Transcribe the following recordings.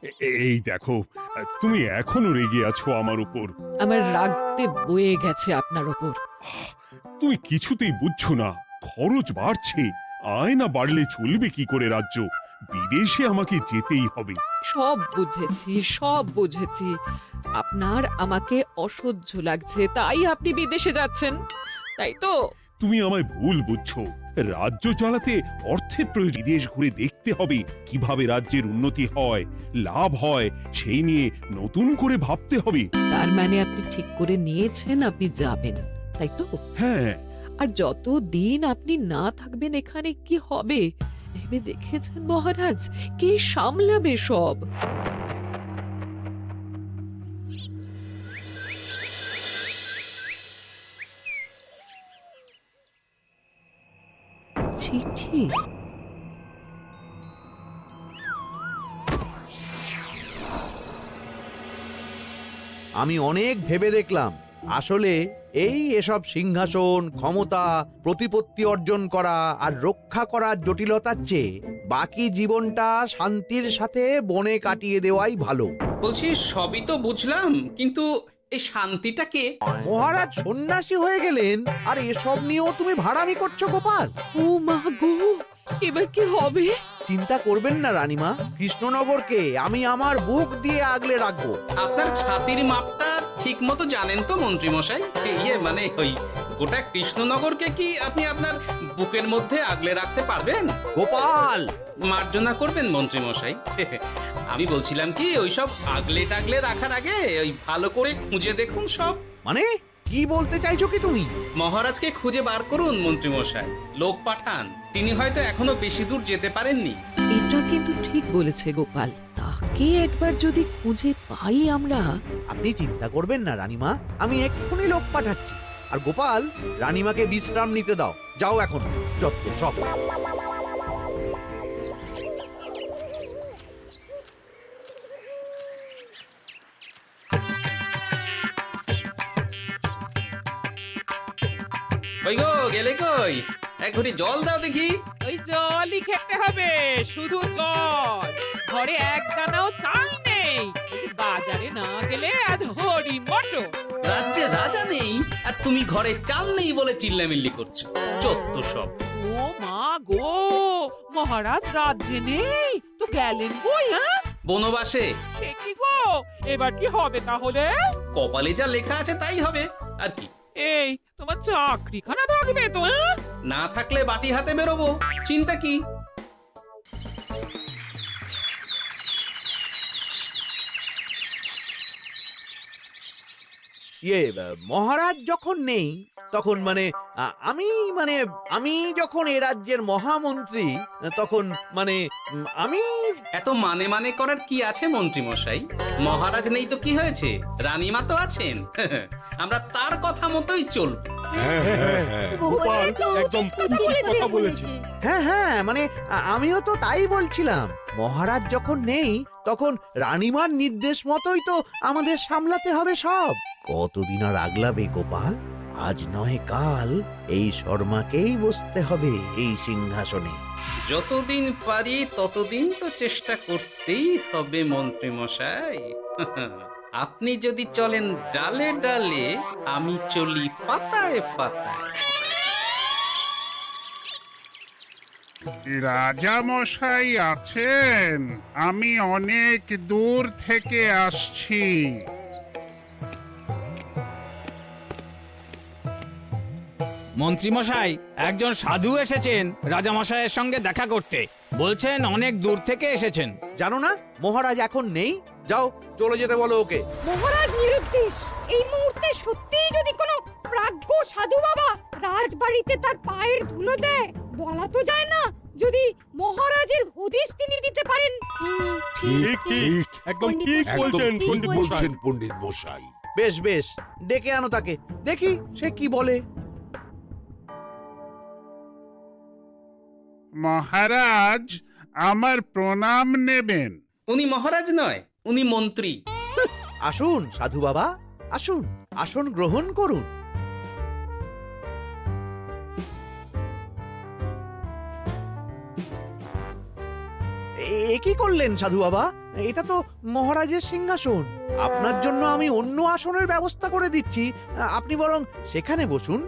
এই দেখো, তুমি এখনো রেগে আছো আমার উপর। আমার রাগতে বয়ে গেছে আপনার ওপর। তুমি কিছুতেই বুঝছো না, খরচ বাড়ছে। আয় না বাড়লে চলবে কি করে রাজ্য? বিদেশে আমাকে যেতেই হবে। সব বুঝেছি, সব বুঝেছি। আপনার আমাকে অসহ্য লাগছে, তাই আপনি বিদেশে যাচ্ছেন, তাই তো? তুমি আমায় ভুল বুঝছো। রাজ্য চালাতে অর্থের প্রয়োজন। বিদেশ ঘুরে দেখতে হবে কিভাবে রাজ্যের উন্নতি হয়, লাভ হয়, সেই নিয়ে নতুন করে ভাবতে হবে। তার মানে আপনি ঠিক করে নিয়েছেন আপনি যাবেন, তাই তো? হ্যাঁ। আর যতদিন আপনি না থাকবেন এখানে কি হবে ভেবে দেখেছেন মহারাজ? কে সামলাবে সব? চিঠি? আমি অনেক ভেবে দেখলাম, আসলে এসব সিংহাসন, ক্ষমতা, প্রতিপত্তি অর্জন করা আর রক্ষা করার জটিলতার চেয়ে বাকি জীবনটা শান্তির সাথে বনে কাটিয়ে দেওয়াই ভালো। বলছি সবই তো বুঝলাম, কিন্তু এই শান্তিটা কে? মহারাজ সন্ন্যাসী হয়ে গেলেন আর এসব নিয়েও তুমি ভাড়ামি করছো গোপাল? ও মা গো, এবার কি হবে? চিন্তা করবেন না রানীমা, কৃষ্ণনগরকে আমি আমার বুক দিয়ে আগলে রাখবো। আপনার ছাতির মাপটা ঠিক মতো জানেন তো মন্ত্রী মশাই? মানে ওই গোটা কৃষ্ণনগরকে কি আপনি আপনার বুকের মধ্যে আগলে রাখতে পারবেন? গোপাল! মার্জনা করবেন মন্ত্রী মশাই। আমি বলছিলাম কি, ওইসব আগলে টাগলে রাখার আগে ওই ভালো করে খুঁজে দেখুন সব। মানে কি বলতে চাইছো কি তুমি? মহারাজকে খুঁজে বার করুন মন্ত্রী মশাই, লোক পাঠান। তিনি হয়তো এখনো বেশি দূর যেতে পারেননি। এটা কিন্তু ঠিক বলেছে গোপাল, তাকে একবার যদি খুঁজে পাই আমরা। আপনি চিন্তা করবেন না রানীমা, আমি এক্ষুনি লোক পাঠাচ্ছি। আর গোপাল, রানীমাকে বিশ্রাম নিতে দাও। যাও এখন, যত সব। কই গো, গেলে কই? এক ঘটি জল দাও দেখি। ওই জলই খেতে হবে, শুধু জল। ঘরে এক দানাও চাল নেই। বাজারে না গেলে আজ হরি মটর। রাজ্যে রাজা নেই আর তুমি ঘরে চাল নেই বলে চিল্লামিল্লি করছো, চত্ব সব। ও মা গো, মহারাজ রাজ্যে নেই তো গেলেন কই? বনবাসে। সে কি গো, এবার কি হবে তাহলে? কপালে যা লেখা আছে তাই হবে, আর কি। এই তোমার চাকরিখানা থাকবে তো? না থাকলে বাটি হাতে বেরোবো, চিন্তা কি? মহারাজ যখন নেই তখন আমি যখন এ রাজ্যের মহামন্ত্রী, তখন আমি এত মানে করার কি আছে মন্ত্রী মশাই? মহারাজ নেই তো কি হয়েছে, রানীমা তো আছেন। আমরা তার কথা মতোই চলব। গোপাল একদম উচিত কথা বলেছে। হ্যাঁ হ্যাঁ, আমিও তো তাই বলছিলাম। মহারাজ যখন নেই তখন রানীমার নির্দেশ মতোই তো আমাদের সামলাতে হবে সব। কতদিন আর আগলাবে গোপাল? আজ নয় কাল এই শর্মাকেই বসতে হবে এই সিংহাসনে। যতদিন পারি ততদিন তো চেষ্টা করতেই হবে মন্ত্রী মশাই। আপনি যদি চলেন ডালে ডালে, আমি চলি পাতায় পাতায়। রাজা মশাই আছেন? আমি অনেক দূর থেকে আসছি। মন্ত্রীমশাই, একজন সাধু এসেছেন রাজামশাইয়ের সঙ্গে দেখা করতে। বলছেন অনেক দূর থেকে এসেছেন। জানো না মহারাজ এখন নেই? যাও, চলে যেতে বলো ওকে। মহারাজ নিরুদ্দেশ। এই মুহূর্তে সত্যিই যদি কোনো প্রাজ্ঞ সাধু বাবা রাজবাড়িতে তার পায়ের ধুলো দেয়, বলা তো যায় না যদি মহারাজের হদিস তিনি দিতে পারেন। ঠিক ঠিক, একদম ঠিক বলছেন পণ্ডিত মশাই। বেশ বেশ, ডেকে আনো তাকে, দেখি সে কি বলে। মহারাজ, আমার প্রণাম নেবেন। উনি মহারাজ নয়, উনি মন্ত্রী। আসুন সাধু বাবা, আসুন, আসন গ্রহণ করুন। এ কি করলেন সাধু বাবা? এটা তো মহারাজের সিংহাসন। আপনার জন্য আমি অন্য আসনের ব্যবস্থা করে দিচ্ছি, আপনি বরং সেখানে বসুন।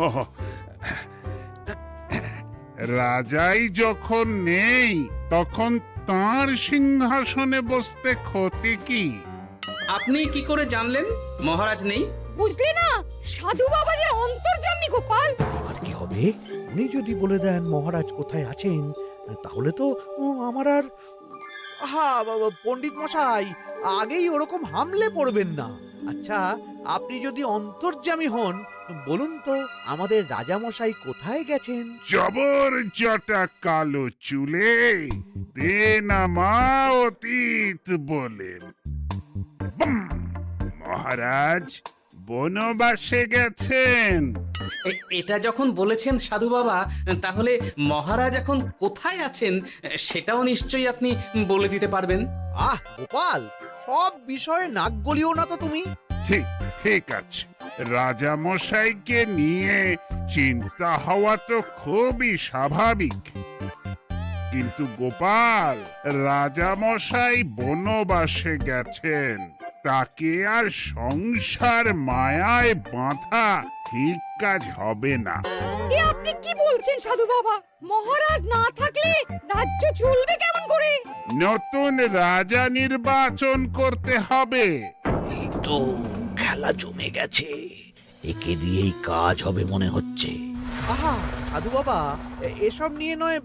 ওহ, রাজাই যখন নেই তখন তাঁর সিংহাসনে বসতে ক্ষতি কি? আপনি কি করে জানলেন মহারাজ নেই? বুঝলে না, সাধু বাবা যে অন্তর্যামী গোপাল। আর কি হবে, উনি যদি বলে দেন মহারাজ কোথায় আছেন, তাহলে তো আমার আর পণ্ডিত মশাই, আগেই ওরকম হামলে পড়বেন না। আচ্ছা, আপনি যদি অন্তর্যামী হন, বলুন তো আমাদের রাজা মশাই কোথায় গেছেন? জবর জটা কালো চুলে দেনামা অতীত বলেন। বুম! মহারাজ বনবাসে গেছেন। এটা যখন বলেছেন সাধু বাবা, তাহলে মহারাজ এখন কোথায় আছেন সেটাও নিশ্চয়ই আপনি বলে দিতে পারবেন। আহ গোপাল, সব বিষয়ে নাক গলিও না তো তুমি। ঠিক ঠিক আছে, রাজা মশাইকে নিয়ে চিন্তা হওয়া তো খুবই স্বাভাবিক, কিন্তু গোপাল, রাজা মশাই বনবাসে গেছেন, তাকে আর সংসার মায়ায় বাঁধা ঠিক কাজ হবে না। এ আপনি কি বলছেন সাধু বাবা? মহারাজ না থাকলে রাজ্য চলবে কেমন করে? নতুন রাজা নির্বাচন করতে হবে। এই তো খেলা জমে গেছে, একে দিয়েই কাজ হবে মনে হচ্ছে। আহা সাধু বাবা, এসব নিয়ে নয়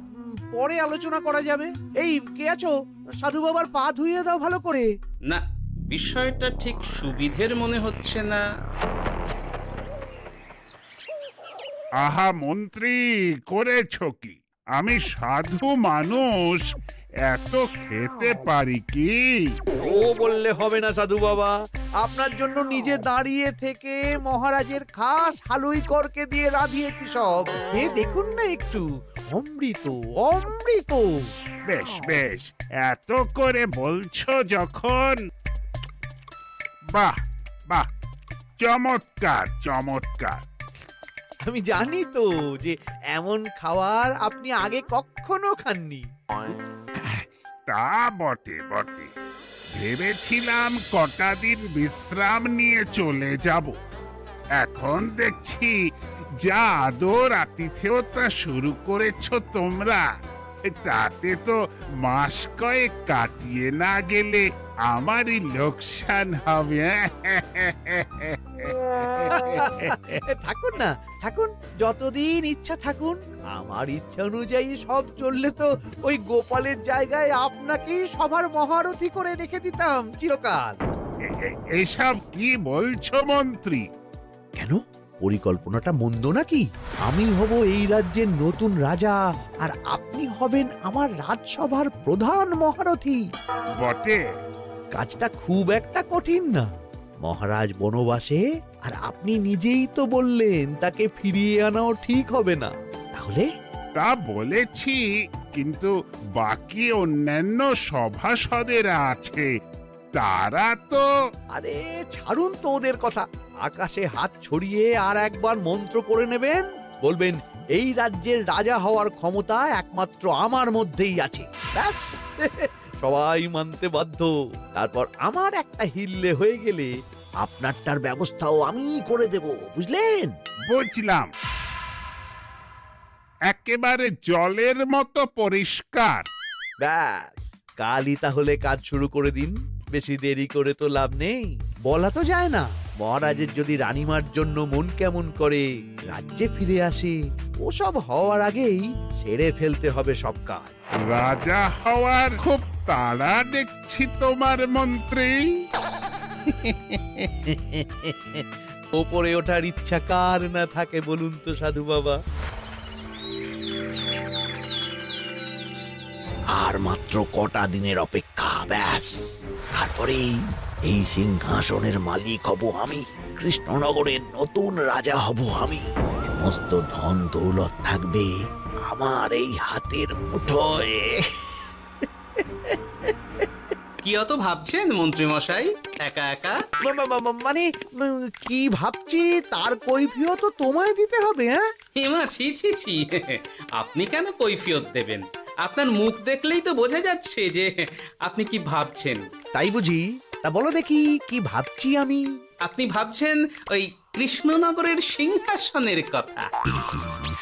পরে আলোচনা করা যাবে। এই কে আছো, সাধু বাবার পা ধুইয়ে দাও ভালো করে। না, বিষয়টা ঠিক সুবিধের মনে হচ্ছে না। আহা মন্ত্রী, করেছ কি? আমি সাধু মানুষ, এত খেতে পারি কি? ও বললে হবে না সাধু বাবা, আপনার জন্য নিজে দাঁড়িয়ে থেকে মহারাজের খাস হালুই করকে দিয়ে রাঁধিয়েছি সব। এ দেখুন না একটু, অমৃত অমৃত। বেশ বেশ, এত করে বলছো যখন, বাহ বাহ, চমৎকার চমৎকার। আমি জানি তো যে এমন খাবার আপনি আগে কখনো খাননি। তা বটে বটে, ভেবেছিলাম কটা দিন বিশ্রাম নিয়ে চলে যাব, এখন দেখছি যা আদর আতিথেয়তা শুরু করেছো তোমরা, তাতে তো মাস কয়েক কাটিয়ে না গেলে আমারই লোকসান হবে। থাকুন না, থাকুন, যতদিন ইচ্ছা থাকুন। আমার ইচ্ছা অনুযায়ী সব চললে তো ওই গোপালের জায়গায় আপনাকেই সবার মহারথী করে রেখে দিতাম চিরকাল। এসব কি বলছো মন্ত্রী? কেন, পরিকল্পনাটা মন্দ নাকি? আমি হব এই রাজ্যের নতুন রাজা, আর আপনি হবেন আমার রাজসভার প্রধান মহারথী। বটে, কাজটা খুব একটা কঠিন না। মহারাজ বনবাসে, আর আপনি নিজেই তো বললেন তাকে ফিরিয়ে আনাও ঠিক হবে না, তাহলে? তা বলেছি, কিন্তু বাকি অন্যান্য সভাসদেরা আছে, তারা তো। আরে ছাড়ুন তো ওদের কথা। আকাশে হাত ছড়িয়ে আর একবার মন্ত্র পড়ে নেবেন, বলবেন এই রাজ্যের রাজা হওয়ার ক্ষমতা একমাত্র আমার মধ্যেই আছে, ব্যাস। সবাই মানতে বাধ্য। তারপর আমার একটা হিল্লে হয়ে গেলে আপনারটার ব্যবস্থাও আমি করে দেব, বুঝলেন? বুঝলাম, একেবারে জলের মতো পরিষ্কার। ব্যাস, কালই তাহলে কাজ শুরু করে দিন, বেশি দেরি করে তো লাভ নেই। বলা তো যায় না, মহারাজের যদি রানীমার জন্য মন কেমন করে, রাজ্যে ফিরে আসে, ওসব হওয়ার আগেই সেরে ফেলতে হবে সব কাজ। রাজা হওয়ার খুব তাড়া দেখছি তোমার মন্ত্রী। ওপরে ওঠার ইচ্ছা কার না থাকে বলুন তো সাধু বাবা? আর মাত্র কটা দিনের অপেক্ষা, ব্যাস। তারপরেই এই সিংহাসনের মালিক হব আমি, কৃষ্ণনগরের নতুন রাজা হব আমি। সমস্ত ধন দৌলত থাকবে আমার এই হাতের মুঠোয়। কি অত ভাবছেন মন্ত্রী মশাই একা একা? মানে কি ভাবছি তার কৈফিয়ত তো তোমায় দিতে হবে। হ্যাঁ হিমা, ছি ছি ছি, আপনি কেন কৈফিয়ত দেবেন? আপনার মুখ দেখলেই তো বোঝা যাচ্ছে যে আপনি কি ভাবছেন। তাই বুঝি? তা বলো দেখি কি ভাবছি আমি। আপনি ভাবছেন ওই কৃষ্ণনগরের সিংহাসনের কথা।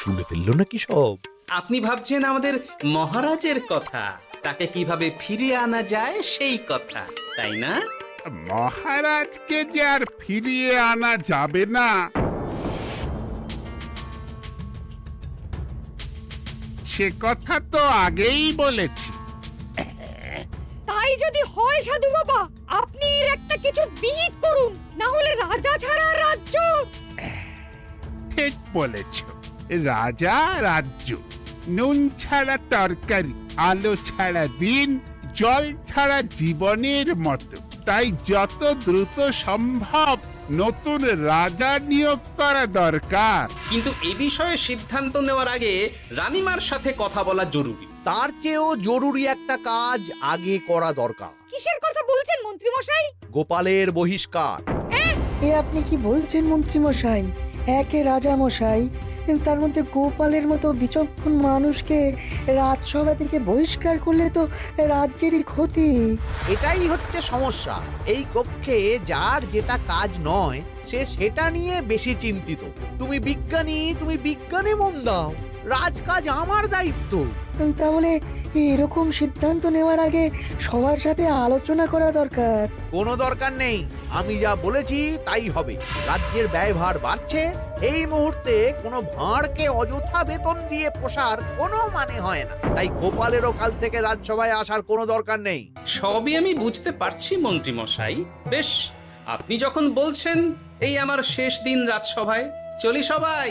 শুনে ফেললো নাকি সব? আপনি ভাবছেন আমাদের মহারাজের কথা, তাকে কিভাবে ফিরিয়ে আনা যায় সেই কথা, তাই না? মহারাজকে যে আর ফিরিয়ে আনা যাবে না সে কথা তো আগেই বলেছি। তাই যদি হয় সাধু বাবা, আপনি এর একটা কিছু বিহিত করুন, না হলে রাজা ছাড়া রাজ্য। ঠিক বলেছ, রাজা রাজ্য, নুন ছাড়া তরকারি, আলো ছাড়া দিন, জল ছাড়া জীবনের মতো। তাই যত দ্রুত সম্ভব নতুন রাজা নিয়োগ করা দরকার। কিন্তু এ বিষয়ে সিদ্ধান্ত নেওয়ার আগে রানীমার সাথে কথা বলা জরুরি। তার চেয়েও জরুরি একটা কাজ আগে করা দরকার। কিসের কথা বলছেন মন্ত্রী মশাই? গোপালের বহিষ্কার। এ আপনি কি বলছেন মন্ত্রী মশাই? একে রাজা মশাই, তার মধ্যে গোপালের মতো বিচক্ষণ মানুষকে রাজসভা থেকে বহিষ্কার করলে তো রাজ্যেরই ক্ষতি। এটাই হচ্ছে সমস্যা। এই কক্ষে যার যেটা কাজ নয় সে সেটা নিয়ে বেশি চিন্তিত। তুমি বিজ্ঞানে মন দাও, রাজকাজ আমার দায়িত্ব। তাহলে এরকম সিদ্ধান্ত নেওয়ার আগে সবার সাথে আলোচনা করা দরকার। কোনো দরকার নেই, আমি যা বলেছি তাই হবে। রাজ্যের ব্যয়ভার বাড়ছে, এই মুহূর্তে কোনো ভাঁড়কে অযথা বেতন দিয়ে পোষার কোনো মানে হয় না। তাই গোপালেরও কাল থেকে রাজসভায় আসার কোনো দরকার নেই। সবই আমি বুঝতে পারছি মন্ত্রী মশাই। বেশ, আপনি যখন বলছেন, এই আমার শেষ দিন রাজসভায়, চলি সবাই,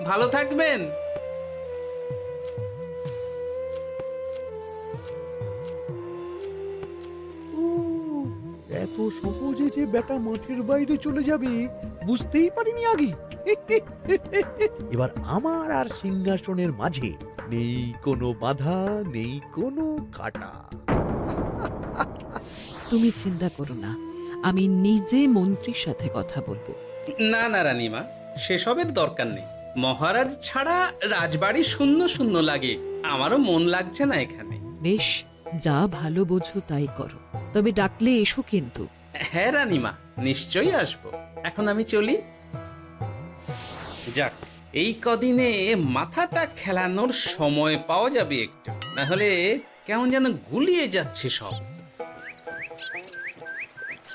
ভালো থাকবেন। এত সহজে যে বেটা মাঠের বাইরে চলে যাবে বুঝতেই পারিনি আগে। এবার আমার আর সিংহাসনের মাঝে নেই কোনো বাধা, নেই কোনো কাটা। তুমি চিন্তা করো না, আমি নিজে মন্ত্রীর সাথে কথা বলবো। না না রানীমা, সেসবের দরকার নেই। মহারাজ ছাড়া রাজবাড়ি শূন্য শূন্য লাগে, আমারও মন লাগছে না এখানে। বেশ, যা ভালো বোঝো তাই করো, তবে ডাকলে এসো কিন্তু। হ্যাঁ রানীমা, নিশ্চয়ই আসবো। এখন আমি চলি। যাক, এই কদিনে মাথাটা খেলানোর সময় পাওয়া যাবে একটু, না হলে কেমন যেন গুলিয়ে যাচ্ছে সব।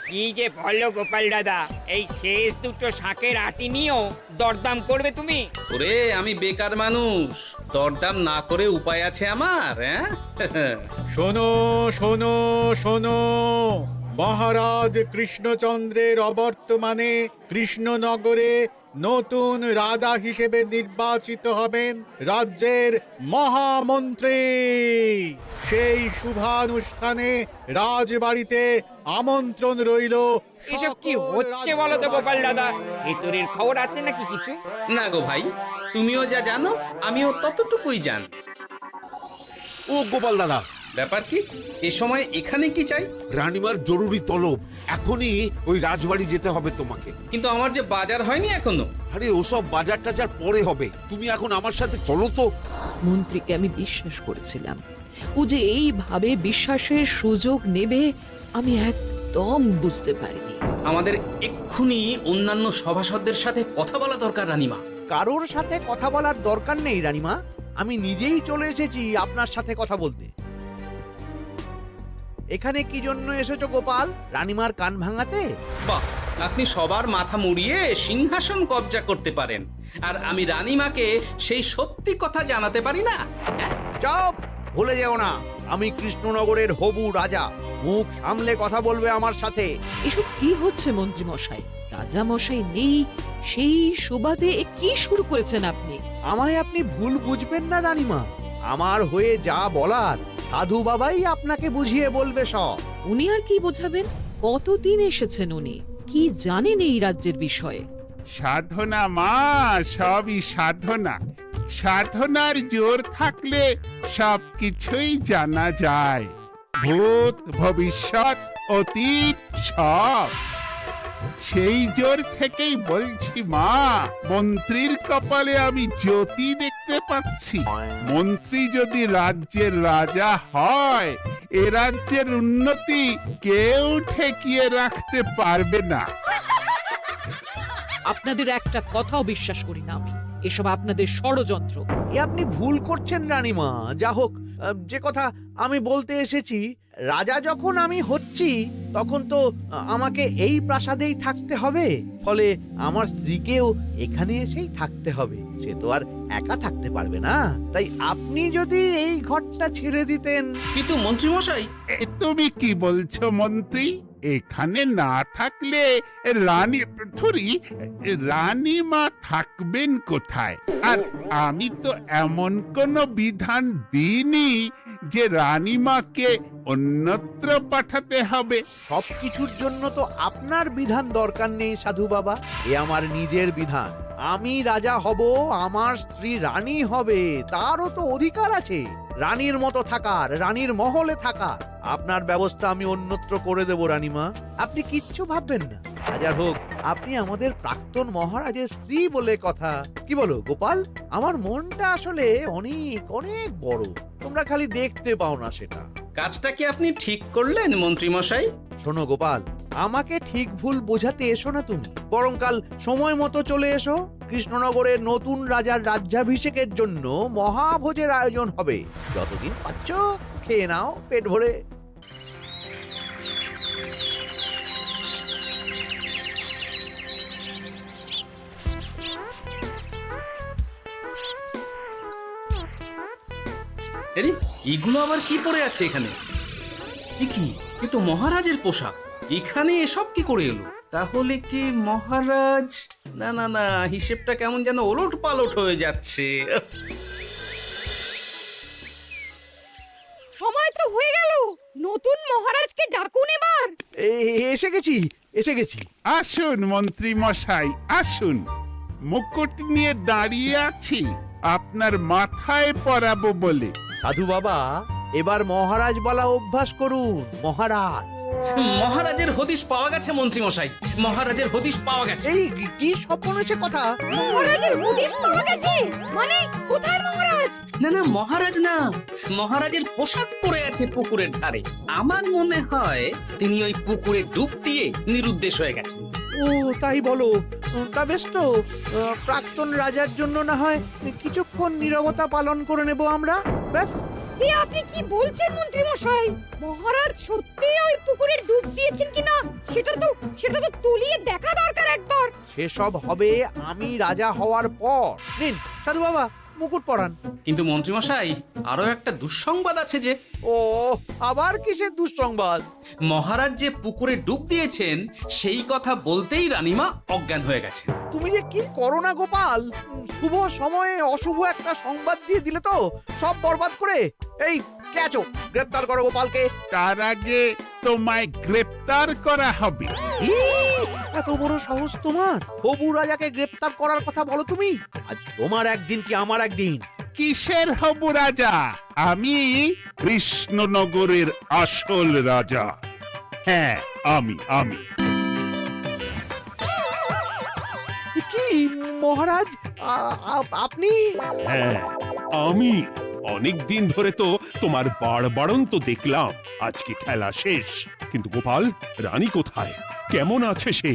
কি যে বলো গোপাল দাদা, এই শেষ দুটো শাকের আটি নিয়েও দরদাম করবে তুমি? ওরে, আমি বেকার মানুষ, দরদাম না করে উপায় আছে আমার? হ্যাঁ শোনো শোনো শোনো, মহারাজ কৃষ্ণচন্দ্রের অবর্তমানে কৃষ্ণনগরে নতুন রাজা হিসেবে নির্বাচিত হবেন রাজ্যের মহামন্ত্রী। সেই শুভানুষ্ঠানে রাজবাড়িতে আমন্ত্রণ রইল। এসব কি হচ্ছে বলো তো গোপাল দাদা? ভেতরের খবর আছে নাকি কিছু? না গো ভাই, তুমিও যা জানো আমিও ততটুকুই জানি। ও গোপাল দাদা, ব্যাপার কি? এ সময় এখানে কি চাই? রানীমার জরুরি তলব, এখনই ওই রাজবাড়ি যেতে হবে তোমাকে। কিন্তু আমার যে বাজার হয়নি এখনো। আরে ওসব বাজার টাজার পরে হবে, তুমি এখন আমার সাথে চলো তো। মন্ত্রীকে আমি বিশ্বাস করেছিলাম, ও যে এইভাবে বিশ্বাসের সুযোগ নেবে আমি একদম বুঝতে পারিনি। আমাদের এক্ষুনি অন্যান্য সভাসদদের সাথে কথা বলা দরকার রানীমা। কারোর সাথে কথা বলার দরকার নেই রানীমা, আমি নিজেই চলে এসেছি আপনার সাথে কথা বলতে। এখানে কি জন্য এসেছো গোপাল? রানীমার কান ভাঙাতে? বাহ, আপনি সবার মাথা মুড়িয়ে সিংহাসন কবজা করতে পারেন, আর আমি রানীমাকে সেই সত্যি কথা জানাতে পারি না? হ্যাঁ? চুপ! ভুলে যেও না, আমি কৃষ্ণনগরের হবু রাজা। মুখ সামলে কথা বলবে আমার সাথে। এসব কি হচ্ছে মন্ত্রী মশাই? রাজা মশাই নেই, সেই সুবাদে এ কি শুরু করেছেন আপনি? আমায় আপনি ভুল বুঝবেন না রানীমা, আমার হয়ে যা বলার সাধু বাবাই আপনাকে বুঝিয়ে বলবে সব। উনি আর কি বোঝাবেন? কতদিন এসেছেন উনি, কি জানেন এই রাজ্যের বিষয়ে? সাধনা মা, সবই সাধনা। সাধনার জোর থাকলে সবকিছুই জানা যায়, ভূত ভবিষ্যৎ অতীত সব। সেই জোর থেকেই বলছি মা, মন্ত্রীর কপালে আমি জ্যোতি দেখতে বুঝতে পারছি মন্ত্রী যদি রাজ্যের রাজা হয় এ রাজ্যের উন্নতি কেউ ঠেকিয়ে রাখতে পারবে না। আপনাদের একটা কথাও বিশ্বাস করি না আমি, এসব আপনাদের ষড়যন্ত্র। এ আপনি ভুল করছেন রানীমা। যা হোক, যে কথা আমি বলতে এসেছি, রাজা যখন আমি হচ্ছি তখন তো আমাকে এই প্রাসাদেই থাকতে হবে, ফলে আমার স্ত্রীকেও এখানে এসেই থাকতে হবে। সে তো আর একা থাকতে পারবে না, তাই আপনি যদি এই ঘরটা ছেড়ে দিতেন। কিন্তু মন্ত্রীমশাই, তুমি কি বলছো মন্ত্রী? এখানে না থাকলে রানীমা থাকবেন কোথায়? আর আমি তো এমন কোনো বিধান দিইনি যে রানীমাকে অন্যত্র পাঠাতে হবে। সবকিছুর জন্য তো আপনার বিধান দরকার নেই সাধু বাবা, এ আমার নিজের বিধান। আমি রাজা হব, আমার স্ত্রী রানী হবে, তারও তো অধিকার আছে রানীর মতো থাকার, রানীর মহলে থাকার। আপনার ব্যবস্থা আমি অন্যত্র করে দেব রানীমা, আপনি কিচ্ছু ভাববেন না। হাজার হোক আপনি আমাদের প্রাক্তন মহারাজের স্ত্রী বলে কথা। কি বলো গোপাল? আমার মনটা আসলে অনেক অনেক বড়, তোমরা খালি দেখতে পাও না সেটা। কাজটা কি আপনি ঠিক করলেন মন্ত্রীমশাই? শোনো গোপাল, আমাকে ঠিক ভুল বোঝাতে এসো না তুমি, বরং কাল সময় মতো চলে এসো। কৃষ্ণনগরের নতুন রাজার রাজ্যাভিষেকের জন্য মহাভোজের আয়োজন হবে। যতদিন পাচ্ছ খেয়ে নাও পেট ভরে। আরে এগুলো আবার কি পরে আছে এখানে? কি এ তো মহারাজের পোশাক, এখানে এসব কি করে এলো? তাহলে কি মহারাজ? না না না, হিসেবটা কেমন যেন ওলট পালট হয়ে যাচ্ছে। সময় তো হয়ে গেল, নতুন মহারাজকে ডাকুন এবার। এসে গেছি, এসে গেছি। আসুন মন্ত্রী মশাই, আসুন। মুকুট নিয়ে দাঁড়িয়ে আছি আপনার মাথায় পরাবো বলে। সাধু বাবা, এবার মহারাজ বলা অভ্যাস করুন। মহারাজ। মহারাজের হদিশ পাওয়া গেছে মন্ত্রীমশাই, মহারাজের হদিশ পাওয়া গেছে। এই কি সর্বনেশে কথা? মহারাজের হদিশ পাওয়া গেছে মানে? কোথায় মহারাজ? না না, মহারাজ না, মহারাজের পোশাক পরে আছে পুকুরের ধারে। আমার মনে হয় তিনি ওই পুকুরে ডুব দিয়ে নিরুদ্দেশ হয়ে গেছেন। ও তাই বলো? তা বেশ তো, প্রাক্তন রাজার জন্য না হয় কিছুক্ষণ নীরবতা পালন করে নেব আমরা, ব্যাস। আপনি কি বলছেন মন্ত্রী মশাই? মহারাজ সত্যিই ওই পুকুরে ডুব দিয়েছেন কিনা সেটা তো তলিয়ে দেখা দরকার একবার। সেসব হবে আমি রাজা হওয়ার পর। নিন সাধু বাবা, মুকুট পরান। কিন্তু মন্ত্রীমশাই, আরো একটা দুঃসংবাদ আছে যে। ও আবার কিসের দুঃসংবাদ? মহারাজ যে পুকুরে ডুব দিয়েছেন সেই কথা বলতেই রানীমা অজ্ঞান হয়ে গেছে। তুমি যে কি করো না গোপাল, শুভ সময়ে অশুভ একটা সংবাদ দিয়ে দিলে তো সব বরবাদ করে। এই কে আছো? গ্রেপ্তার করো গোপালকে। তার আগে তোমায় গ্রেপ্তার করা হবে। এত বড় সাহস তোমার? হবু রাজাকে গ্রেপ্তার করার কথা বলো তুমি? আজ তোমার একদিন কি আমার একদিন। কিসের হব রাজা? আমি কৃষ্ণনগরের আসল রাজা। হ্যাঁ, আমি। কি মহারাজ, আপনি? হ্যাঁ, আমি। অনেকদিন ধরে তো তোমার বাড়বাড়ন্ত দেখলাম, আজকে খেলা শেষ। কিন্তু গোপাল, রানী কোথায়? কেমন আছে সে?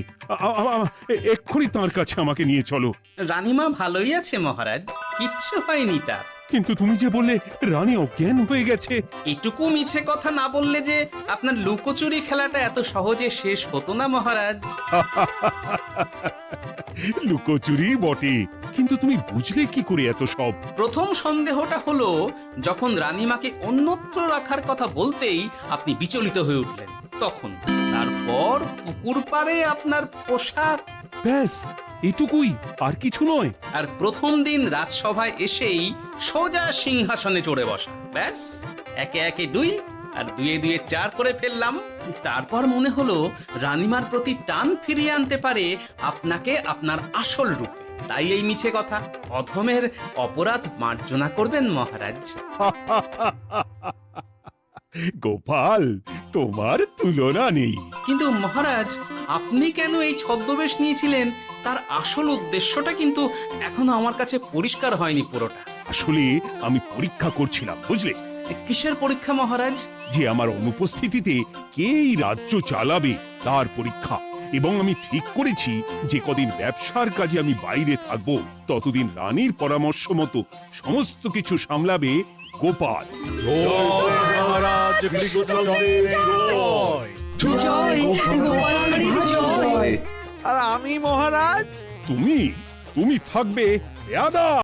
এক্ষুনি তার কাছে আমাকে নিয়ে চলো। রানীমা ভালোই আছে মহারাজ, কিচ্ছু হয়নি তার। কিন্তু তুমি যে বললে রানী অজ্ঞান হয়ে গেছে। এটুকু মিছে কথা না বললে যে আপনার লুকোচুরি খেলাটা এত সহজে শেষ হতো না মহারাজ। লুকোচুরি বটে, কিন্তু তুমি বুঝলে কি করে এত সব? প্রথম সন্দেহটা হলো যখন রানীমাকে অন্যত্র রাখার কথা বলতেই আপনি বিচলিত হয়ে উঠলেন, তখন। তারপর পুকুর পাড়ে আপনার পোশাক, ব্যাস এটুকুই, আর কিছু নয়। আর প্রথম দিন রাজসভায় এসেই সোজা সিংহাসনে চড়ে বসা, ব্যাস। একে একে 2 আর 2 2 4 করে ফেললাম। তারপর মনে হলো রানীমার প্রতি টান ফিরিয়ে আনতে পারে আপনাকে আপনার আসল রূপে। তাই এই মিছে কথা। অধমের অপরাধ মার্জনা করবেন মহারাজ। গোপাল, তোমার তুলনা নেই। কিন্তু মহারাজ, আপনি কেন এই ছদ্মবেশ নিয়েছিলেন তার আসল উদ্দেশ্যটা কিন্তু এখনো আমার কাছে পরিষ্কার হয়নি পুরোটা। আসলে আমি পরীক্ষা করছিলাম, বুঝলে, কিসের পরীক্ষা মহারাজ? যে আমার অনুপস্থিতিতে কে এই রাজ্য চালাবে তার পরীক্ষা। এবং আমি ঠিক করেছি যে কদিন ব্যবসার কাজে আমি বাইরে থাকব ততদিন রানীর পরামর্শ মতো সমস্ত কিছু সামলাবে গোপাল। আর আমি মহারাজ? তুমি থাকবে পেয়াদা।